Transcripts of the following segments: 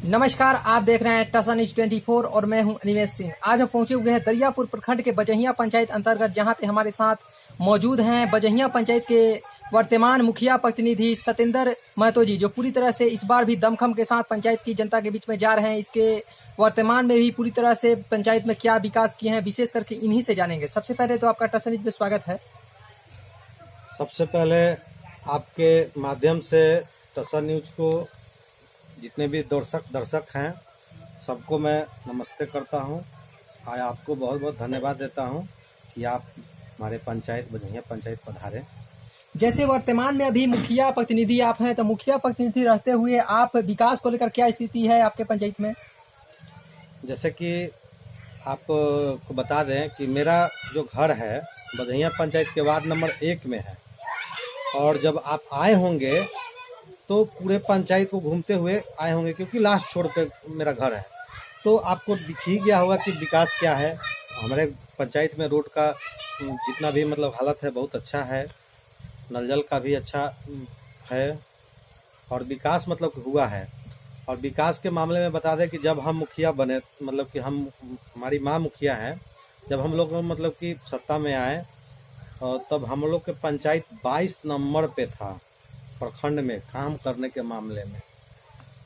नमस्कार, आप देख रहे हैं टसन न्यूज 24 और मैं हूं अनिमेश सिंह। आज हम पहुंचे हुए हैं दरियापुर प्रखंड के बजहिया पंचायत अंतर्गत, जहां पे हमारे साथ मौजूद हैं बजहिया पंचायत के वर्तमान मुखिया प्रतिनिधि सतेंद्र महतो जी, जो पूरी तरह से इस बार भी दमखम के साथ पंचायत की जनता के बीच में जा रहे हैं। इसके वर्तमान में भी पूरी तरह से पंचायत में क्या विकास किए हैं, विशेष करके इन्हीं से जानेंगे। सबसे पहले तो आपका टसन न्यूज में स्वागत है। सबसे पहले आपके माध्यम से टसन न्यूज को जितने भी दर्शक हैं सबको मैं नमस्ते करता हूं। आज आपको बहुत बहुत धन्यवाद देता हूं कि आप हमारे पंचायत बजहिया पंचायत पधारे। जैसे वर्तमान में अभी मुखिया प्रतिनिधि आप हैं, तो मुखिया प्रतिनिधि रहते हुए आप विकास को लेकर क्या स्थिति है आपके पंचायत में? जैसे कि आपको बता दें कि मेरा जो घर है बजहिया पंचायत के वार्ड नंबर 1 में है, और जब आप आए होंगे तो पूरे पंचायत को घूमते हुए आए होंगे, क्योंकि लास्ट छोर पे मेरा घर है। तो आपको दिख ही गया होगा कि विकास क्या है। हमारे पंचायत में रोड का जितना भी हालत है बहुत अच्छा है, नल जल का भी अच्छा है, और विकास हुआ है। और विकास के मामले में बता दें कि जब हम मुखिया बने, कि हमारी माँ मुखिया हैं, जब हम लोग कि सत्ता में आए, तब हम लोग के पंचायत 22 नंबर पे था प्रखंड में काम करने के मामले में।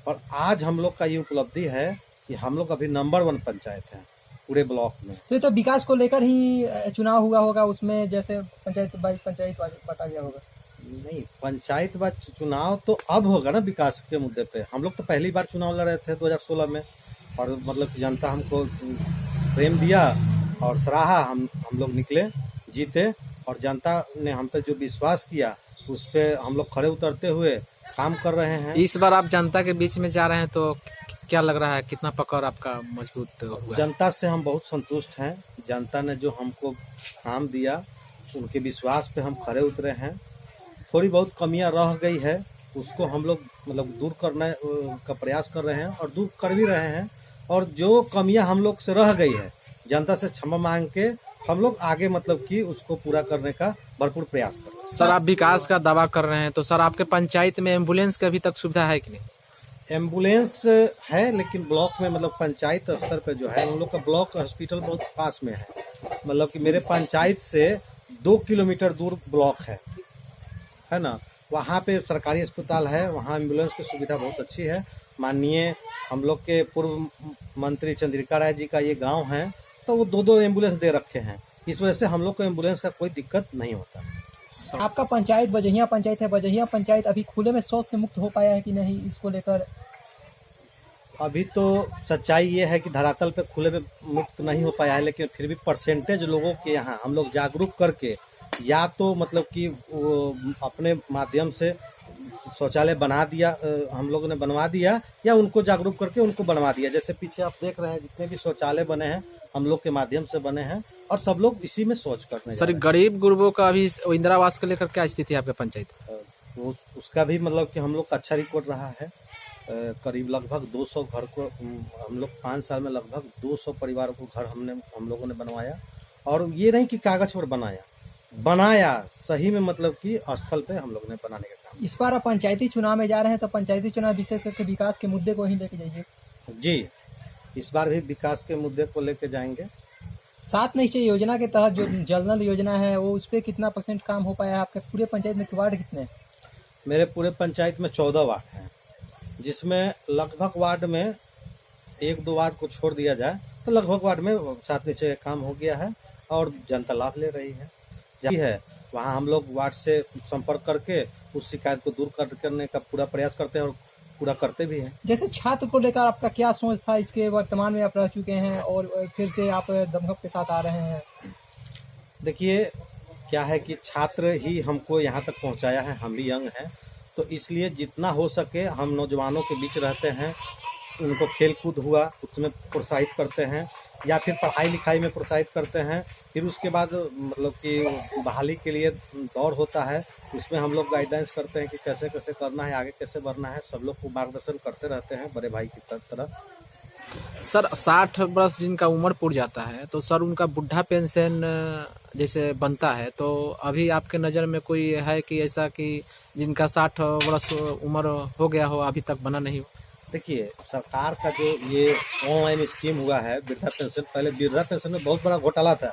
और आज हम लोग का ये उपलब्धि है कि हम लोग अभी नंबर 1 पंचायत है पूरे ब्लॉक में। तो ये तो विकास को लेकर ही चुनाव हुआ होगा, उसमें जैसे पंचायत बता गया होगा। नहीं, पंचायत बात चुनाव तो अब होगा ना विकास के मुद्दे पे। हम लोग तो पहली बार चुनाव लड़ रहे थे 2016 में, और जनता हमको प्रेम दिया और सराहा। हम लोग निकले, जीते, और जनता ने हम पे जो विश्वास किया उस पे हम लोग खड़े उतरते हुए काम कर रहे हैं। इस बार आप जनता के बीच में जा रहे हैं, तो क्या लग रहा है, कितना पकड़ आपका मजबूत हुआ? जनता से हम बहुत संतुष्ट हैं। जनता ने जो हमको काम दिया, उनके विश्वास पे हम खड़े उतरे हैं। थोड़ी बहुत कमियां रह गई है, उसको हम लोग दूर करने का प्रयास कर रहे हैं, और दूर कर भी रहे हैं। और जो कमियां हम लोग से रह गई है, जनता से क्षमा मांग के हम लोग आगे कि उसको पूरा करने का भरपूर प्रयास कर रहे हैं। सर, आप विकास का दावा कर रहे हैं, तो सर आपके पंचायत में एम्बुलेंस की अभी तक सुविधा है कि नहीं? एम्बुलेंस है, लेकिन ब्लॉक में पंचायत स्तर पे जो है, उन लोग का ब्लॉक हॉस्पिटल बहुत पास में है। कि मेरे पंचायत से 2 किलोमीटर दूर ब्लॉक है ना। वहाँ पे सरकारी अस्पताल है, वहाँ एम्बुलेंस की सुविधा बहुत अच्छी है। माननीय हम लोग के पूर्व मंत्री चंद्रिका राय जी का ये गांव है, तो वो 2 एम्बुलेंस दे रखे हैं। इस वजह से हम लोग को एम्बुलेंस का कोई दिक्कत नहीं होता। आपका पंचायत बजहिया पंचायत है, बजहिया पंचायत अभी खुले में शौच से मुक्त हो पाया है कि नहीं, इसको लेकर? अभी तो सच्चाई ये है कि धरातल पे खुले में मुक्त नहीं हो पाया है, लेकिन फिर भी परसेंटेज लोगों के यहाँ हम लोग जागरूक करके, या तो कि वो अपने माध्यम से शौचालय बना दिया, हम लोगों ने बनवा दिया, या उनको जागरूक करके उनको बनवा दिया। जैसे पीछे आप देख रहे हैं, जितने भी शौचालय बने हैं हम लोग के माध्यम से बने हैं, और सब लोग इसी में शौच करने। सर, गरीब गुरबों का अभी इंदिरा आवास को लेकर क्या स्थिति है आपके पंचायत? उसका भी कि हम लोग का अच्छा रिकॉर्ड रहा है। करीब लगभग 200 घर को हम लोग 5 साल में लगभग 200 परिवारों को घर हम लोगों ने बनवाया। और ये नहीं कि कागज पर बनाया सही में, कि स्थल पे हम लोग ने बनाने का काम। इस बार आप पंचायती चुनाव में जा रहे हैं, तो पंचायती चुनाव विशेष करके विकास के मुद्दे को ही लेके जाइए। जी, इस बार भी विकास के मुद्दे को लेके जाएंगे। 7 निश्चय योजना के तहत जो जल नल योजना है, वो उस पर कितना % काम हो पाया है? आपके पूरे पंचायत में वार्ड कितने हैं? मेरे पूरे पंचायत में 14 वार्ड हैं, जिसमें लगभग वार्ड में 1-2 वार्ड को छोड़ दिया जाए तो लगभग वार्ड में 7 निश्चय काम हो गया है, और जनता लाभ ले रही है। जहाँ है वहाँ हम लोग वार्ड से संपर्क करके उस शिकायत को दूर करने का पूरा प्रयास करते हैं, और पूरा करते भी हैं। जैसे छात्र को लेकर आपका क्या सोच था? इसके वर्तमान में आप रह चुके हैं और फिर से आप दमखम के साथ आ रहे हैं। देखिए, क्या है कि छात्र ही हमको यहाँ तक पहुँचाया है, हम भी यंग हैं, तो इसलिए जितना हो सके हम नौजवानों के बीच रहते हैं। उनको खेल कूद हुआ उसमें प्रोत्साहित करते हैं, या फिर पढ़ाई लिखाई में प्रोत्साहित करते हैं। फिर उसके बाद कि बहाली के लिए दौड़ होता है, उसमें हम लोग गाइडेंस करते हैं कि कैसे कैसे करना है, आगे कैसे बढ़ना है। सब लोग को मार्गदर्शन करते रहते हैं बड़े भाई की तरह। सर, 60 वर्ष जिनका उम्र पूर जाता है, तो सर उनका बुढ़ा पेंशन जैसे बनता है, तो अभी आपके नज़र में कोई है कि ऐसा कि जिनका 60 वर्ष उम्र हो गया हो, अभी तक बना नहीं हो? देखिए, सरकार का जो ये ऑनलाइन स्कीम हुआ है वृद्धा पेंशन, पहले वृद्धा पेंशन में बहुत बड़ा घोटाला था,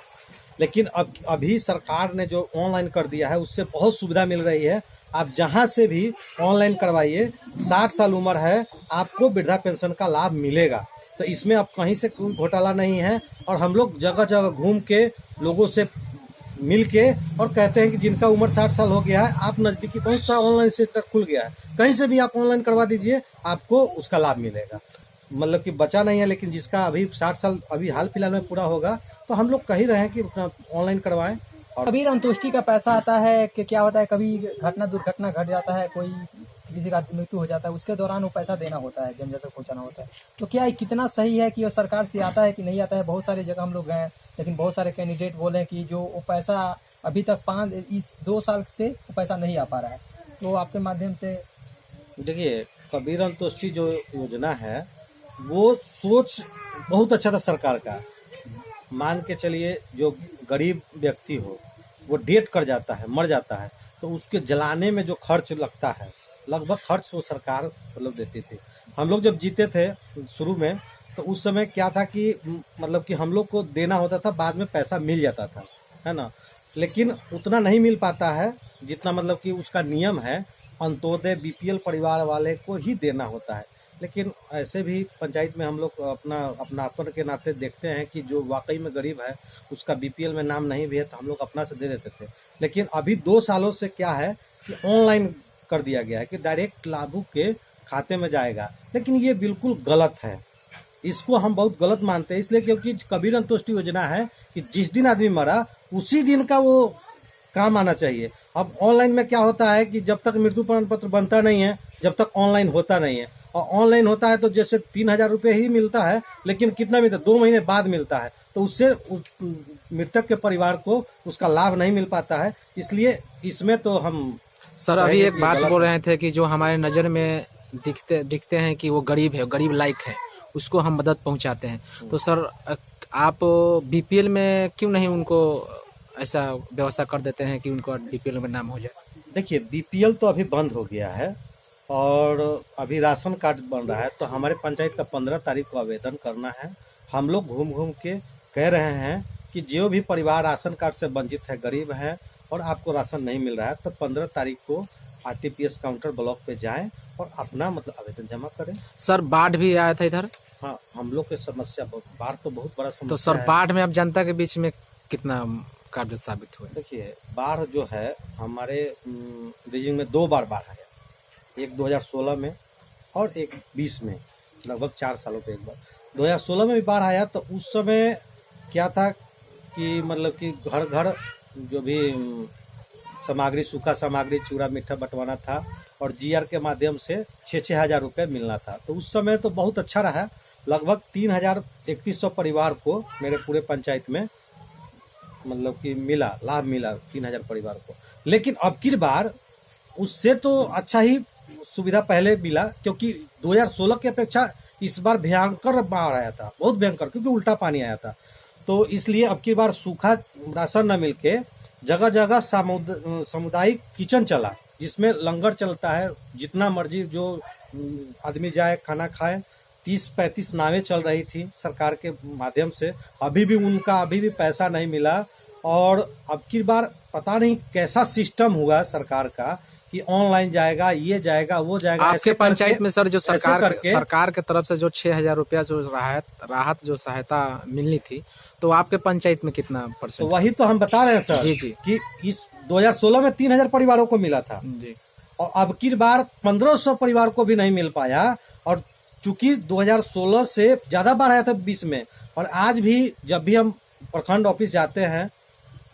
लेकिन अब अभी सरकार ने जो ऑनलाइन कर दिया है उससे बहुत सुविधा मिल रही है। आप जहां से भी ऑनलाइन करवाइए, 60 साल उम्र है, आपको वृद्धा पेंशन का लाभ मिलेगा। तो इसमें अब कहीं से कोई घोटाला नहीं है, और हम लोग जगह जगह घूम के लोगों से मिल के और कहते हैं कि जिनका उम्र 60 साल हो गया है, आप नजदीकी बहुत सा ऑनलाइन सेंटर खुल गया है, कहीं से भी आप ऑनलाइन करवा दीजिए, आपको उसका लाभ मिलेगा। मतलब कि बचा नहीं है, लेकिन जिसका अभी 60 साल अभी हाल फिलहाल में पूरा होगा, तो हम लोग कह ही रहे हैं कि ऑनलाइन करवाएं। और कभी अंतुष्टि का पैसा आता है कि क्या होता है, कभी दुर्घटना घट जाता है, कोई किसी का मृत्यु हो जाता है, उसके दौरान वो पैसा देना होता है, जन जन तक पहुंचाना होता है। तो क्या ये कितना सही है कि वो सरकार से आता है कि नहीं आता है? बहुत सारी जगह हम लोग गए, लेकिन बहुत सारे कैंडिडेट बोले कि जो वो पैसा अभी तक 2 साल से वो पैसा नहीं आ पा रहा है। तो आपके माध्यम से देखिए, कबीर अंतोष्टि जो योजना है वो सोच बहुत अच्छा था सरकार का। मान के चलिए, जो गरीब व्यक्ति हो वो डेथ कर जाता है, मर जाता है, तो उसके जलाने में जो खर्च लगता है, लगभग खर्च वो सरकार मतलब देती थी। हम लोग जब जीते थे शुरू में, तो उस समय क्या था कि मतलब कि हम लोग को देना होता था, बाद में पैसा मिल जाता था, है ना। लेकिन उतना नहीं मिल पाता है जितना मतलब कि उसका नियम है, अंत्योदय बीपीएल परिवार वाले को ही देना होता है। लेकिन ऐसे भी पंचायत में हम लोग अपनापन के नाते देखते हैं कि जो वाकई में गरीब है, उसका बीपीएल में नाम नहीं भी है, तो हम लोग अपना से दे देते थे। लेकिन अभी 2 सालों से क्या है कि ऑनलाइन कर दिया गया है कि डायरेक्ट लाभुक के खाते में जाएगा। लेकिन ये बिल्कुल गलत है, इसको हम बहुत गलत मानते हैं, इसलिए क्योंकि कबीर अंतोष्टि योजना है कि जिस दिन आदमी मरा उसी दिन का वो काम आना चाहिए। अब ऑनलाइन में क्या होता है कि जब तक मृत्यु प्रमाण पत्र बनता नहीं है, जब तक ऑनलाइन होता नहीं है, और ऑनलाइन होता है तो जैसे 3000 रुपये ही मिलता है, लेकिन कितना मिलता है, 2 महीने बाद मिलता है, तो उससे मृतक के परिवार को उसका लाभ नहीं मिल पाता है। इसलिए इसमें तो हम सर अभी एक बात बोल रहे थे कि जो हमारे नज़र में दिखते हैं कि वो गरीब है, गरीब लायक है, उसको हम मदद पहुंचाते हैं। तो सर आप बीपीएल में क्यों नहीं उनको ऐसा व्यवस्था कर देते हैं कि उनको बीपीएल में नाम हो जाए? देखिए, बीपीएल तो अभी बंद हो गया है और अभी राशन कार्ड बन रहा है, तो हमारे पंचायत का 15 तारीख को आवेदन करना है। हम लोग घूम घूम के कह रहे हैं कि जो भी परिवार राशन कार्ड से वंचित है, गरीब है और आपको राशन नहीं मिल रहा है, तो 15 तारीख को आरटीपीएस काउंटर ब्लॉक पे जाएं और अपना मतलब आवेदन जमा करें। सर बाढ़ भी आया था इधर। हाँ, हम लोग की समस्या बाढ़ तो बहुत बड़ा समस्या तो सर है। बाढ़ में अब जनता के बीच में कितना कारगर साबित हुआ? देखिए, बाढ़ जो है हमारे रीजन में 2 बार बाढ़ आया, एक 2016 में और एक 20 में, लगभग 4 सालों पे एक बार। 2016 में भी बाढ़ आया, तो उस समय क्या था कि मतलब कि घर घर जो भी सामग्री, सूखा सामग्री, चूड़ा मीठा बंटवाना था और जीआर के माध्यम से 6-6 हज़ार रुपये मिलना था। तो उस समय तो बहुत अच्छा रहा, लगभग 3100 परिवार को मेरे पूरे पंचायत में मतलब कि लाभ मिला 3000 परिवार को। लेकिन अब की बार उससे तो अच्छा ही सुविधा पहले मिला, क्योंकि 2016 की अपेक्षा इस बार भयंकर बाढ़ आया था, बहुत भयंकर, क्योंकि उल्टा पानी आया था। तो इसलिए अब की बार सूखा राशन न मिलके जगह जगह सामुदायिक किचन चला, जिसमें लंगर चलता है, जितना मर्जी जो आदमी जाए खाना खाए। 30-35 नावें चल रही थी सरकार के माध्यम से, अभी भी पैसा नहीं मिला। और अब की बार पता नहीं कैसा सिस्टम हुआ सरकार का कि ऑनलाइन जाएगा, ये जाएगा, वो जाएगा। आपके पंचायत में सर जो सरकार के तरफ से जो 6000 रुपया जो राहत जो सहायता मिलनी थी, तो आपके पंचायत में कितना %? तो वही तो हम बता रहे हैं सर जी कि इस 2016 में 3000 परिवारों को मिला था जी, और अब की बार 1500 परिवार को भी नहीं मिल पाया। और चूंकि 2016 से ज्यादा बाढ़ आया था 20 में, और आज भी जब भी हम प्रखंड ऑफिस जाते हैं,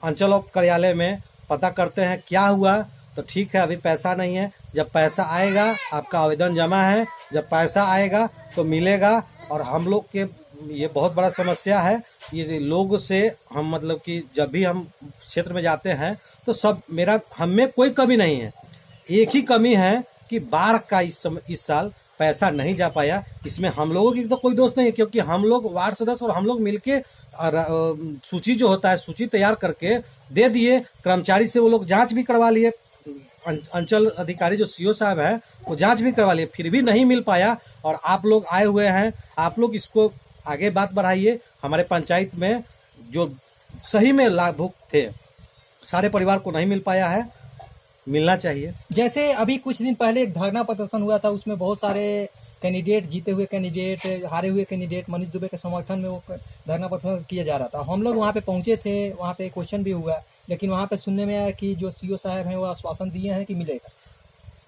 अंचल कार्यालय में पता करते हैं क्या हुआ, तो ठीक है अभी पैसा नहीं है, जब पैसा आएगा आपका आवेदन जमा है, जब पैसा आएगा तो मिलेगा। और हम लोग के ये बहुत बड़ा समस्या है, ये लोग से हम मतलब कि जब भी हम क्षेत्र में जाते हैं तो हम में कोई कमी नहीं है, एक ही कमी है कि बाढ़ का इस साल पैसा नहीं जा पाया। इसमें हम लोगों की तो कोई दोष नहीं है, क्योंकि हम लोग वार्ड सदस्य और हम लोग मिलके सूची जो होता है, सूची तैयार करके दे दिए, कर्मचारी से वो लोग जांच भी करवा लिए, अंचल अधिकारी जो सीओ साहब है वो जांच भी करवा लिए, फिर भी नहीं मिल पाया। और आप लोग आए हुए हैं, आप लोग इसको आगे बात बढ़ाइए। हमारे पंचायत में जो सही में लाभुक थे सारे परिवार को नहीं मिल पाया है, मिलना चाहिए। जैसे अभी कुछ दिन पहले एक धरना प्रदर्शन हुआ था, उसमें बहुत सारे कैंडिडेट, जीते हुए कैंडिडेट, हारे हुए कैंडिडेट, मनीष दुबे के समर्थन में वो धरना प्रदर्शन किया जा रहा था। हम लोग वहाँ पे पहुंचे थे, वहाँ पे क्वेश्चन भी हुआ, लेकिन वहाँ पे सुनने में आया कि जो सीओ साहब हैं वो आश्वासन दिए हैं कि मिलेगा।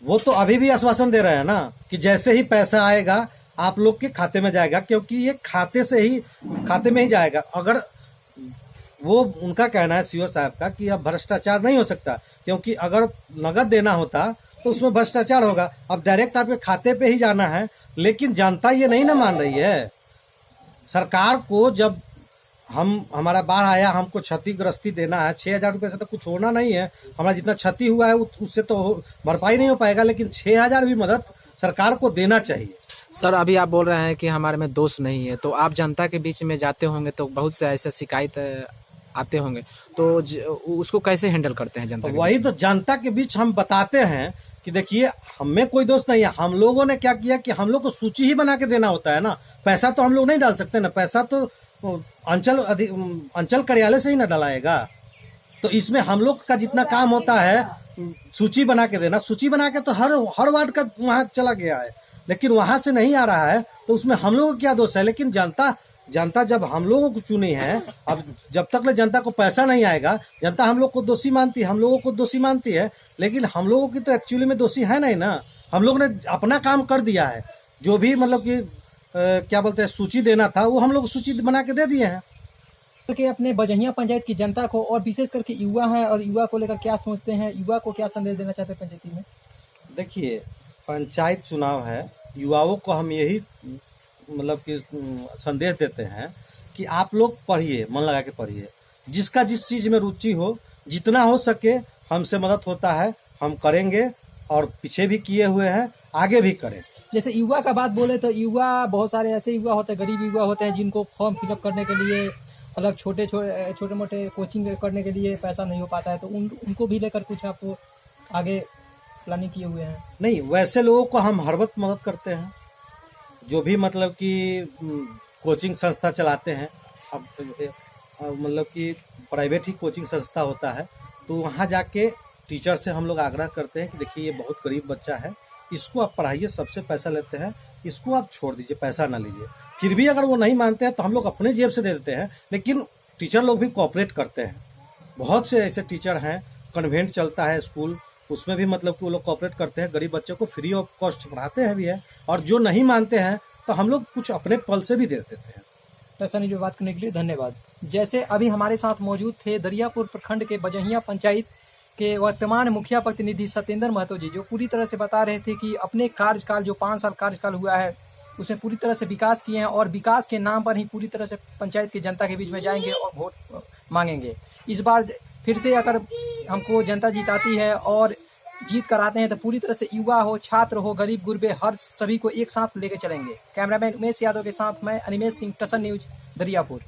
वो तो अभी भी आश्वासन दे रहे हैं ना कि जैसे ही पैसा आएगा आप लोग के खाते में जाएगा, क्योंकि ये खाते में ही जाएगा। अगर वो उनका कहना है सीओ साहब का कि अब भ्रष्टाचार नहीं हो सकता, क्योंकि अगर नगद देना होता तो उसमें भ्रष्टाचार होगा। अब डायरेक्ट आपके खाते पे ही जाना है, लेकिन जनता ये नहीं ना मान रही है। सरकार को जब हमारा बाढ़ आया, हमको क्षतिग्रस्ती देना है, 6,000 रुपये से तो कुछ होना नहीं है। हमारा जितना क्षति हुआ है उससे तो भरपाई नहीं हो पाएगा, लेकिन 6,000 भी मदद सरकार को देना चाहिए। सर अभी आप बोल रहे हैं कि हमारे में दोष नहीं है, तो आप जनता के बीच में जाते होंगे तो बहुत से ऐसे शिकायत आते होंगे, तो उसको कैसे हैंडल करते हैं जनता के वही बीच तो जनता के बीच हम बताते हैं कि देखिए हमें कोई दोष नहीं है। हम लोगों ने क्या किया कि हम लोग को सूची ही बना के देना होता है ना, पैसा तो हम लोग नहीं डाल सकते ना, पैसा तो अंचल कार्यालय से ही ना डलाएगा। तो इसमें हम लोग का जितना काम होता है सूची बना के देना। सूची बना के तो हर वार्ड का वहां चला गया है, लेकिन वहां से नहीं आ रहा है, तो उसमें हम लोगों को क्या दोष है। लेकिन जनता जब हम लोगों को चुनी है, अब जब तक ले जनता को पैसा नहीं आएगा, जनता हम लोग को दोषी मानती है, हम लोगों को दोषी मानती है। लेकिन हम लोगों की तो एक्चुअली में दोषी है नहीं ना। हम लोग ने अपना काम कर दिया है, जो भी मतलब कि क्या बोलते हैं सूची देना था वो हम लोग सूची बना के दे दिए हैं। करके अपने बजहिया पंचायत की जनता को, और विशेष करके युवा है, और युवा को लेकर क्या सोचते हैं, युवा को क्या संदेश देना चाहते हैं पंचायती में? देखिए पंचायत चुनाव है, युवाओं को हम यही मतलब कि संदेश देते हैं कि आप लोग पढ़िए, मन लगा के पढ़िए, जिसका जिस चीज में रुचि हो, जितना हो सके हमसे मदद होता है हम करेंगे, और पीछे भी किए हुए हैं, आगे भी करें। जैसे युवा का बात बोले तो युवा, बहुत सारे ऐसे युवा होते हैं, गरीब युवा होते हैं, जिनको फॉर्म फिलअप करने के लिए अलग छोटे मोटे कोचिंग करने के लिए पैसा नहीं हो पाता है, तो उनको भी लेकर कुछ आप आगे प्लानिंग किए हुए हैं? नहीं, वैसे लोगों को हम हर वक्त मदद करते हैं, जो भी मतलब कि कोचिंग संस्था चलाते हैं। अब मतलब कि प्राइवेट ही कोचिंग संस्था होता है, तो वहाँ जाके टीचर से हम लोग आग्रह करते हैं कि देखिए ये बहुत गरीब बच्चा है, इसको आप पढ़ाइए, सबसे पैसा लेते हैं, इसको आप छोड़ दीजिए, पैसा ना लीजिए। फिर भी अगर वो नहीं मानते हैं तो हम लोग अपने जेब से दे देते हैं, लेकिन टीचर लोग भी कोऑपरेट करते हैं। बहुत से ऐसे टीचर हैं, कन्वेंट चलता है स्कूल, उसमें भी मतलब कि वो लोग कोऑपरेट करते हैं, गरीब बच्चों को फ्री ऑफ कॉस्ट पढ़ाते हैं भी है। और जो नहीं मानते हैं तो हम लोग कुछ अपने पल से भी दे देते हैं। ऐसा नहीं, जो बात करने के लिए धन्यवाद। जैसे अभी हमारे साथ मौजूद थे दरियापुर प्रखंड के बजहिया पंचायत के वर्तमान मुखिया प्रतिनिधि सत्येंद्र महतो जी, जो पूरी तरह से बता रहे थे कि अपने कार्यकाल, जो 5 साल कार्यकाल हुआ है, उसमें पूरी तरह से विकास किए हैं, और विकास के नाम पर ही पूरी तरह से पंचायत की जनता के बीच में जाएंगे और वोट मांगेंगे। इस बार फिर से अगर हमको जनता जिताती है और जीत कराते हैं तो पूरी तरह से युवा हो, छात्र हो, गरीब गुरबे, हर सभी को एक साथ लेकर चलेंगे। कैमरामैन उमेश यादव के साथ मैं अनिमेश सिंह, टसन न्यूज, दरियापुर।